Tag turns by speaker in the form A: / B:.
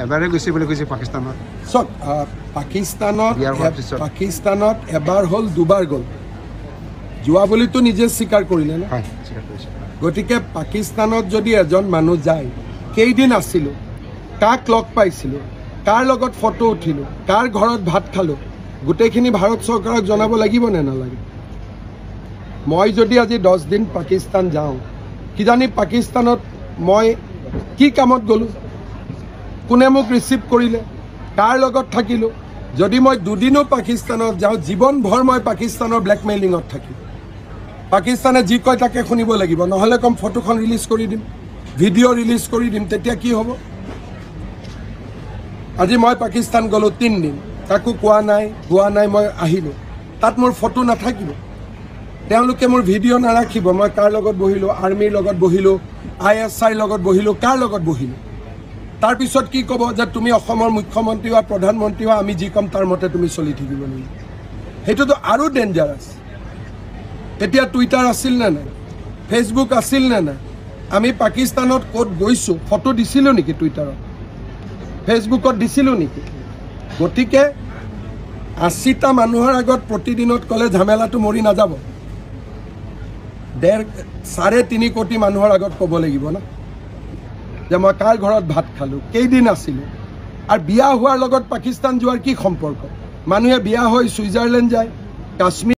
A: এবাৰে গৈছে বুলি কৈছে পাকিস্তানত
B: চক পাকিস্তানত এবাৰ হ'ল দুবাৰ গ'ল যোৱা বুলিতো নিজে স্বীকাৰ কৰিলে না গতিকে পাকিস্তানত যদি এজন মানুহ যায় কেইদিন আছিলোঁ কাক লগ পাইছিলোঁ কাৰ লগত ফটো উঠিলোঁ কাৰ ঘৰত ভাত খালোঁ গোটেইখিনি ভাৰত চৰকাৰক জনাব লাগিব নে নালাগে মই যদি আজি 10 দিন পাকিস্তান যাওঁ কিজানি পাকিস্তানত মই কি কামত গ'লোঁ কোনে মোক ৰিচিভ কৰিলে কাৰ লগত থাকিলোঁ যদি মই দুদিনো পাকিস্তানত যাওঁ জীৱনভৰ মই পাকিস্তানৰ ব্লেকমেইলিঙত থাকিম পাকিস্তানে যি কয় তাকে শুনিব লাগিব নহ'লে কম ফটোখন ৰিলিজ কৰি দিম ভিডিঅ' ৰিলিজ কৰি দিম তেতিয়া কি হ'ব আজি মই পাকিস্তান গ'লোঁ 3 দিন কাকো কোৱা নাই মই আহিলোঁ তাত মোৰ ফটো নাথাকিব তেওঁলোকে মোৰ ভিডিঅ' নাৰাখিব মই কাৰ লগত বহিলোঁ আৰ্মিৰ লগত বহিলোঁ ISIৰ লগত বহিলোঁ কাৰ লগত বহিলোঁ তাৰপিছত কি ক'ব যে তুমি অসমৰ মুখ্যমন্ত্ৰী বা প্ৰধানমন্ত্ৰী বা আমি যি ক'ম তাৰ মতে তুমি চলি থাকিব লাগিব সেইটোতো আৰু ডেঞ্জাৰাছ তেতিয়া টুইটাৰ আছিল নে নাই ফেচবুক আছিল নে নাই আমি পাকিস্তানত ক'ত গৈছোঁ ফটো দিছিলোঁ নেকি টুইটাৰত ফেচবুকত দিছিলোঁ নেকি গতিকে 80টা মানুহৰ আগত প্ৰতিদিনত ক'লে ঝামেলাটো মৰি নাযাব 3.5 কোটি মানুহৰ আগত ক'ব লাগিব না যে মই কাৰ ঘৰত ভাত খালোঁ কেইদিন আছিলোঁ আৰু বিয়া হোৱাৰ লগত পাকিস্তান যোৱাৰ কি সম্পৰ্ক মানুহে বিয়া হৈ ছুইজাৰলেণ্ড যায় কাশ্মীৰ